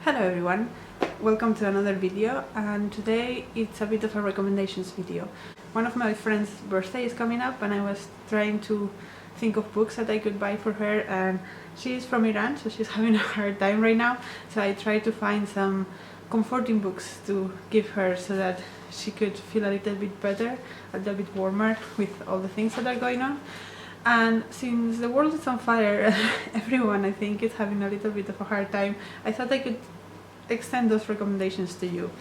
Hello everyone, welcome to another video, and today it's a bit of a recommendations video. One of my friend's birthday is coming up and I was trying to think of books that I could buy for her, and she's from Iran, so she's having a hard time right now, so I tried to find some comforting books to give her so that she could feel a little bit better, a little bit warmer with all the things that are going on. And since the world is on fire, everyone I think is having a little bit of a hard time, I thought I could extend those recommendations to you.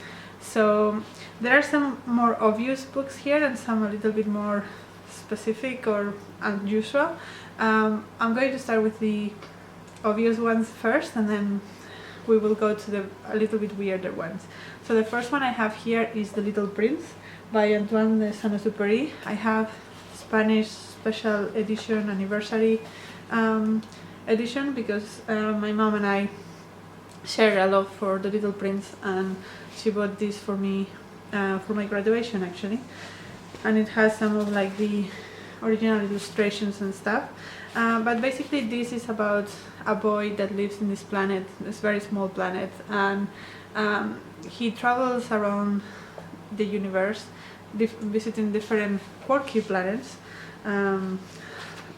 So there are some more obvious books here and some a little bit more specific or unusual. I'm going to start with the obvious ones first, and then we will go to the a little bit weirder ones. So the first one I have here is The Little Prince by Antoine Saint Exupery. I have Spanish special edition, anniversary edition, because my mom and I share a love for The Little Prince, and she bought this for me for my graduation actually, and it has some of like the original illustrations and stuff, but basically this is about a boy that lives in this planet, this very small planet, and he travels around the universe visiting different quirky planets.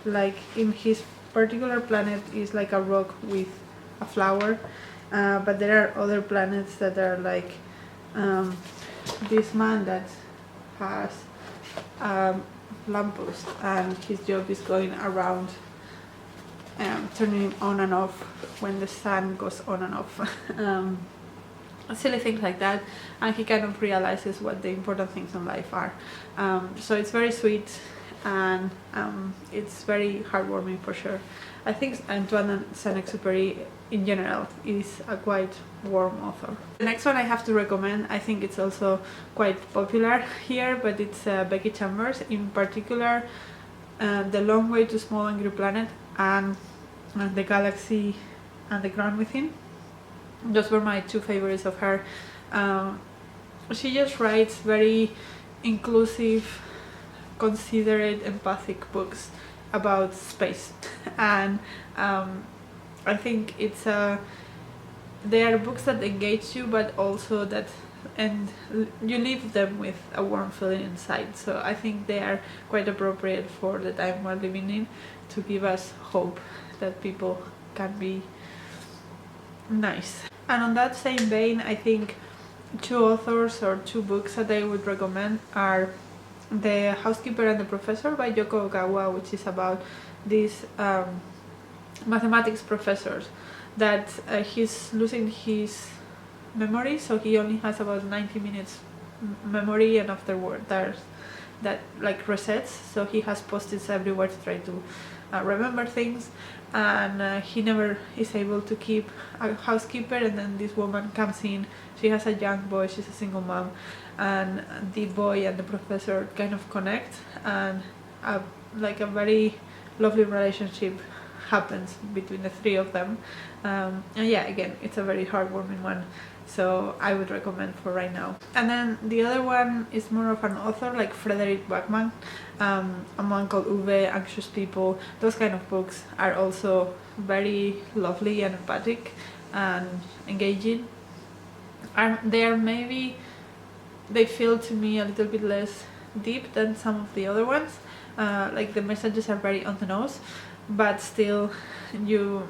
Like in his particular planet is like a rock with a flower, but there are other planets that are like this man that has a lamppost, and his job is going around turning it on and off when the sun goes on and off. Silly things like that, and he kind of realizes what the important things in life are. So it's very sweet, and it's very heartwarming for sure. I think Antoine Saint Exupery in general is a quite warm author. The next one I have to recommend, I think it's also quite popular here, but it's Becky Chambers, in particular The Long Way to Small Angry Planet and The Galaxy and the Ground Within. Those were my two favorites of her. She just writes very inclusive, considerate, empathic books about space, and I think it's they are books that engage you, but also that you leave them with a warm feeling inside. So I think they are quite appropriate for the time we're living in, to give us hope that people can be nice. And on that same vein, I think two authors or two books that I would recommend are The Housekeeper and the Professor by Yoko Ogawa, which is about these mathematics professors that he's losing his memory, so he only has about 90 minutes memory, and afterward there's that like resets, so he has post-its everywhere to try to remember things, and he never is able to keep a housekeeper, and then this woman comes in, she has a young boy, she's a single mom, and the boy and the professor kind of connect, and like a very lovely relationship happens between the three of them, and yeah, again, it's a very heartwarming one, so I would recommend for right now. And then the other one is more of an author, like Frederick Backman, A Man Called Uwe, Anxious People. Those kind of books are also very lovely and empathic and engaging. They feel to me a little bit less deep than some of the other ones, like the messages are very on the nose, but still you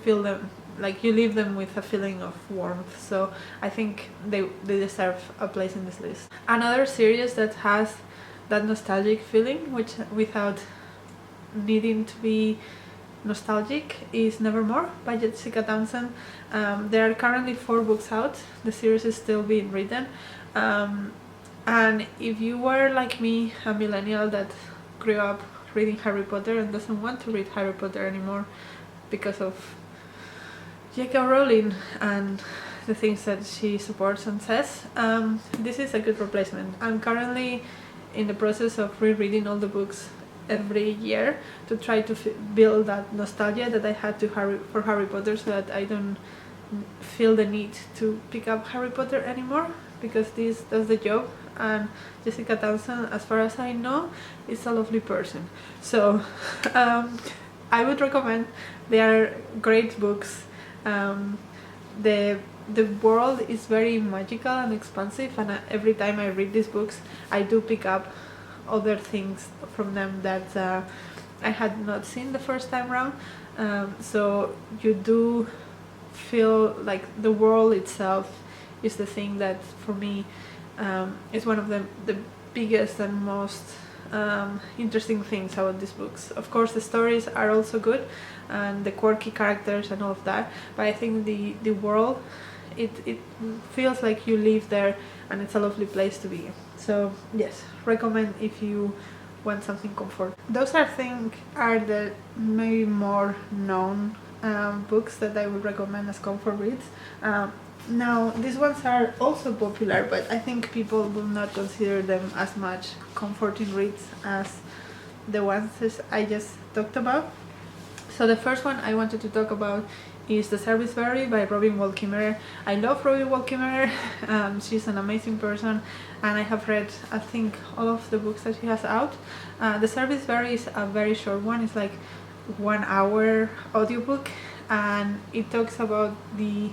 feel them, like you leave them with a feeling of warmth, so I think they deserve a place in this list. Another series that has that nostalgic feeling, which without needing to be nostalgic, is Nevermoor by Jessica Townsend. There are currently 4 books out, the series is still being written, and if you were like me, a millennial that grew up reading Harry Potter and doesn't want to read Harry Potter anymore because of J.K. Rowling and the things that she supports and says, this is a good replacement. I'm currently in the process of rereading all the books every year to try to build that nostalgia that I had for Harry Potter, so that I don't feel the need to pick up Harry Potter anymore, because this does the job, and Jessica Townsend, as far as I know, is a lovely person. So I would recommend. They are great books. The the world is very magical and expansive, and every time I read these books I do pick up other things from them that I had not seen the first time around. So you do feel like the world itself is the thing that for me is one of the biggest and most interesting things about these books. Of course the stories are also good and the quirky characters and all of that, but I think the world, it feels like you live there and it's a lovely place to be. So yes, recommend if you want something comfort. Those I think are the maybe more known books that I would recommend as comfort reads. Now these ones are also popular, but I think people will not consider them as much comforting reads as the ones I just talked about. So the first one I wanted to talk about is The Serviceberry by Robin Wall Kimmerer. I love Robin Wall Kimmerer. She's an amazing person and I have read I think all of the books that she has out. The Serviceberry is a very short one. It's like 1 hour audiobook and it talks about the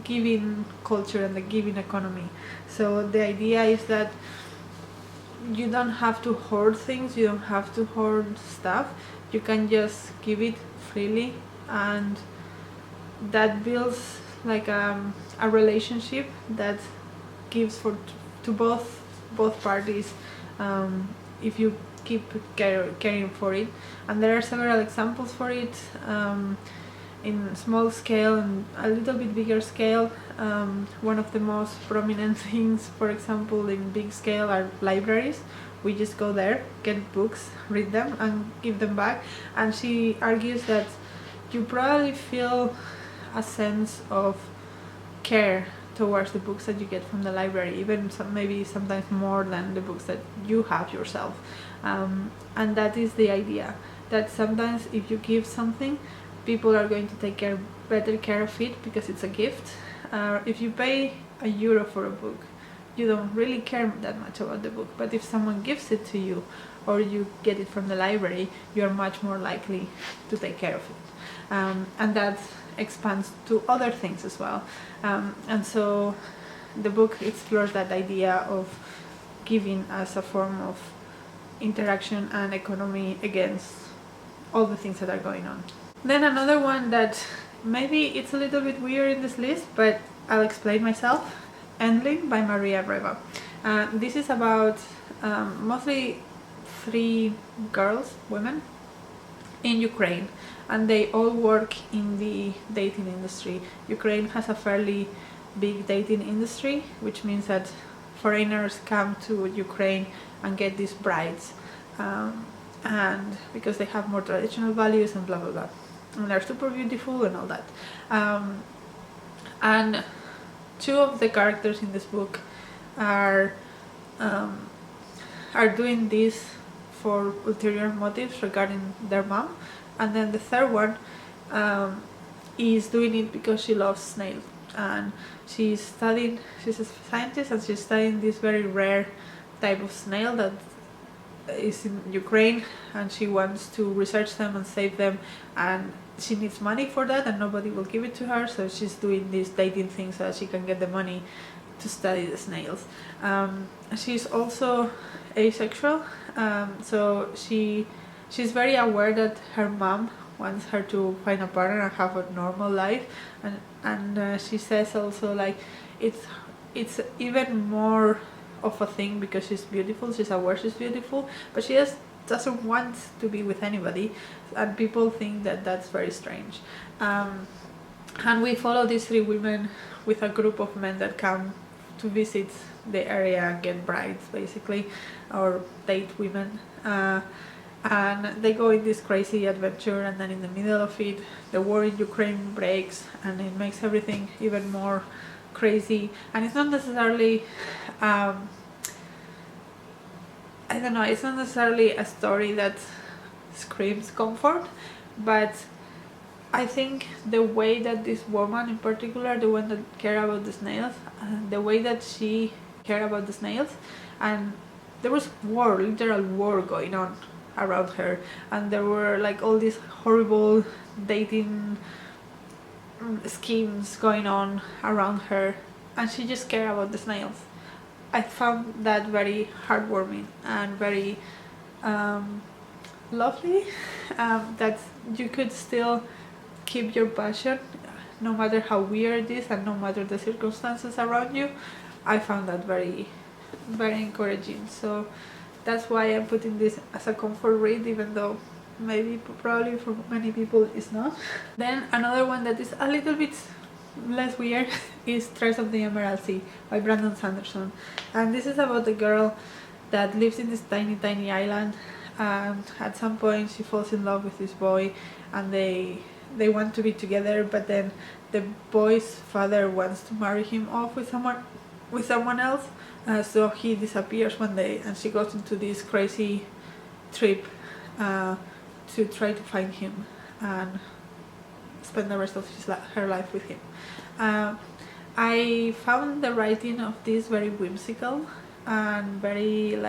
giving culture and the giving economy. So the idea is that you don't have to hoard things, you don't have to hoard stuff, you can just give it freely, and that builds like a relationship that gives to both parties if you keep caring for it. And there are several examples for it in small scale and a little bit bigger scale. One of the most prominent things, for example, in big scale are libraries. We just go there, get books, read them and give them back. And she argues that you probably feel a sense of care towards the books that you get from the library, even maybe sometimes more than the books that you have yourself. And that is the idea, that sometimes if you give something, people are going to take better care of it because it's a gift. If you pay €1 for a book, you don't really care that much about the book, but if someone gives it to you or you get it from the library, you're much more likely to take care of it. And that expands to other things as well. And so the book explores that idea of giving as a form of interaction and economy against all the things that are going on. Then another one that maybe it's a little bit weird in this list, but I'll explain myself. Endling by Reva. This is about mostly 3 women in Ukraine, and they all work in the dating industry. Ukraine has a fairly big dating industry, which means that foreigners come to Ukraine and get these brides, and because they have more traditional values and blah blah blah, and they're super beautiful and all that. And 2 of the characters in this book are doing this for ulterior motives regarding their mom, and then the 3rd one is doing it because she loves snails, and she's a scientist and she's studying this very rare type of snail that is in Ukraine, and she wants to research them and save them, and she needs money for that and nobody will give it to her, so she's doing this dating thing so that she can get the money to study the snails. She's also asexual, so she's very aware that her mom wants her to find a partner and have a normal life, and she says also like it's even more of a thing because she's beautiful, she's aware she's beautiful, but she doesn't want to be with anybody, and people think that that's very strange. And we follow these 3 women with a group of men that come to visit the area and get brides basically, or date women, and they go in this crazy adventure, and then in the middle of it the war in Ukraine breaks and it makes everything even more crazy. And it's not necessarily I don't know, it's not necessarily a story that screams comfort, but I think the way that this woman in particular, the one that cared about the snails, the way that she cared about the snails, and there was literal war going on around her, and there were like all these horrible dating schemes going on around her, and she just cared about the snails. I found that very heartwarming and very lovely, that you could still keep your passion no matter how weird it is and no matter the circumstances around you. I found that very, very encouraging. So that's why I'm putting this as a comfort read, even though maybe probably for many people it's not. Then another one that is a little bit less weird is Tress of the Emerald Sea by Brandon Sanderson. And this is about a girl that lives in this tiny island, and at some point she falls in love with this boy, and they want to be together, but then the boy's father wants to marry him off with someone else, so he disappears one day, and she goes into this crazy trip to try to find him and spend the rest of her life with him. I found the writing of this very whimsical and very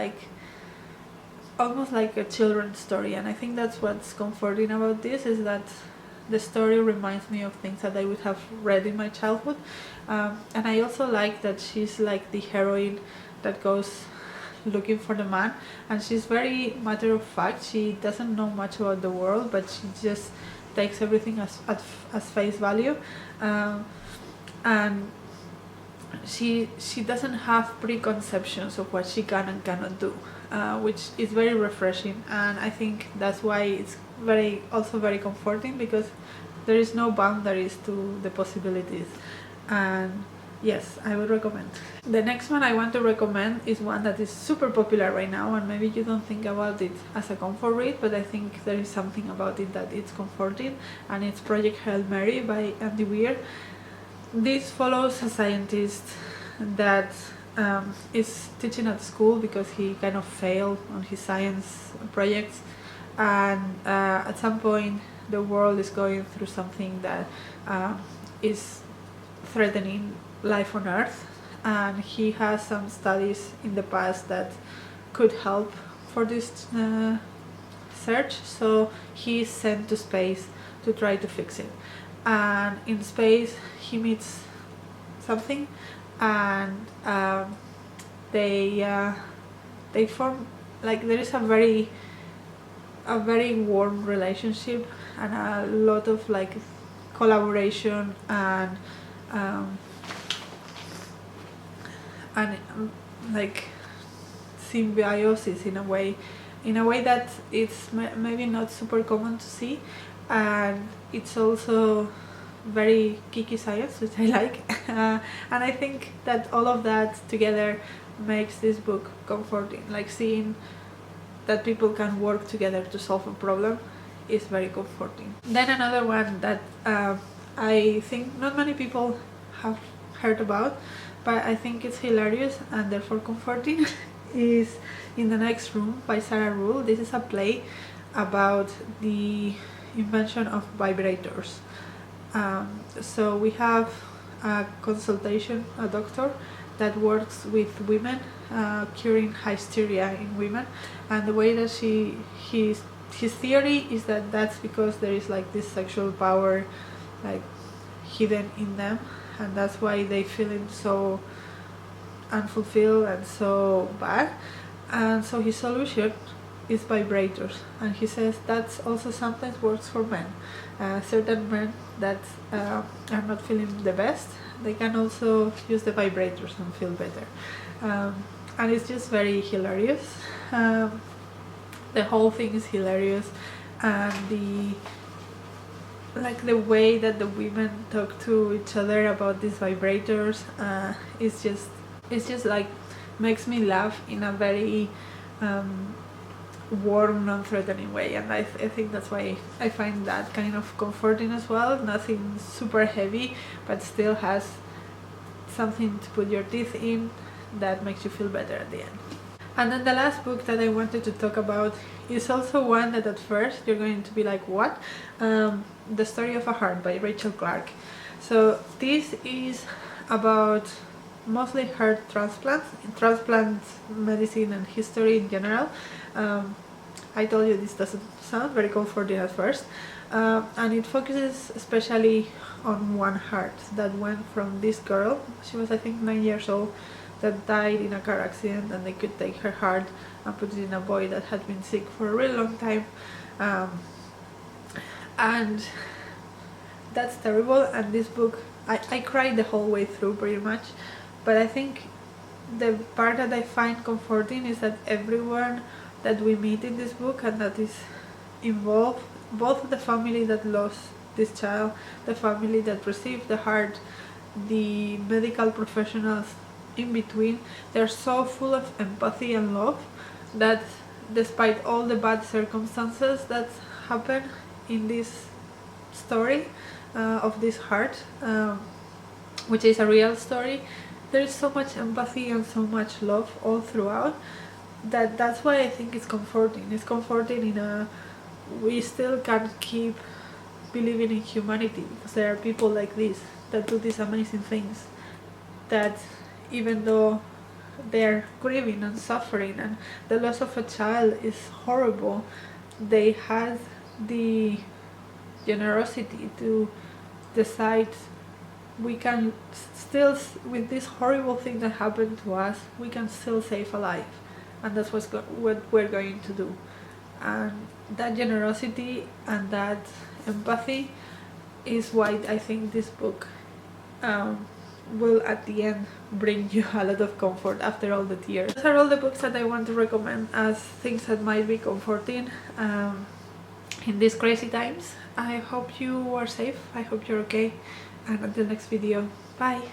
almost like a children's story, and I think that's what's comforting about this, is that the story reminds me of things that I would have read in my childhood, and I also like that she's like the heroine that goes looking for the man, and she's very matter of fact. She doesn't know much about the world, but she just takes everything as face value, and she doesn't have preconceptions of what she can and cannot do, which is very refreshing, and I think that's why it's also very comforting, because there is no boundaries to the possibilities. And yes, I would recommend. The next one I want to recommend is one that is super popular right now, and maybe you don't think about it as a comfort read, but I think there is something about it that it's comforting, and it's Project Hail Mary by Weir. This follows a scientist that is teaching at school because he kind of failed on his science projects, and at some point the world is going through something that is threatening life on Earth, and he has some studies in the past that could help for this search, so he is sent to space to try to fix it. And in space he meets something, and they form, like, there is a very warm relationship and a lot of like collaboration and like symbiosis in a way that it's maybe not super common to see, and it's also very geeky science, which I like, and I think that all of that together makes this book comforting. Like, seeing that people can work together to solve a problem is very comforting. Then another one that I think not many people have heard about, but I think it's hilarious and therefore comforting, is In the Next Room by Sarah Ruhr. This is a play about the invention of vibrators. So we have a doctor that works with women, curing hysteria in women, and the way that his theory is that that's because there is like this sexual power like hidden in them, and that's why they feeling so unfulfilled and so bad. And so his solution is vibrators, and he says that's also sometimes works for men. Certain men that are not feeling the best, they can also use the vibrators and feel better. And it's just very hilarious. The whole thing is hilarious, and the way that the women talk to each other about these vibrators it's just like makes me laugh in a very warm, non-threatening way, and I think that's why I find that kind of comforting as well. Nothing super heavy, but still has something to put your teeth in that makes you feel better at the end. And then the last book that I wanted to talk about is also one that at first you're going to be like, what? The Story of a Heart by Rachel Clarke. So this is about mostly heart transplants, transplant medicine and history in general. I told you this doesn't sound very comforting at first, and it focuses especially on one heart that went from this girl. She was, I think, 9 years old, that died in a car accident, and they could take her heart and put it in a boy that had been sick for a really long time. And that's terrible. And this book, I cried the whole way through pretty much, but I think the part that I find comforting is that everyone that we meet in this book and that is involved, both the family that lost this child, the family that received the heart, the medical professionals in between, they're so full of empathy and love that despite all the bad circumstances that happen in this story of this heart, which is a real story, there is so much empathy and so much love all throughout that's why I think it's comforting. It's comforting in a, we still can keep believing in humanity because there are people like this that do these amazing things, that even though they're grieving and suffering and the loss of a child is horrible, they had the generosity to decide we can still, with this horrible thing that happened to us, we can still save a life, and that's what we're going to do. And that generosity and that empathy is why I think this book will at the end bring you a lot of comfort after all the tears. Those are all the books that I want to recommend as things that might be comforting in these crazy times. I hope you are safe, I hope you're okay, and until next video, bye!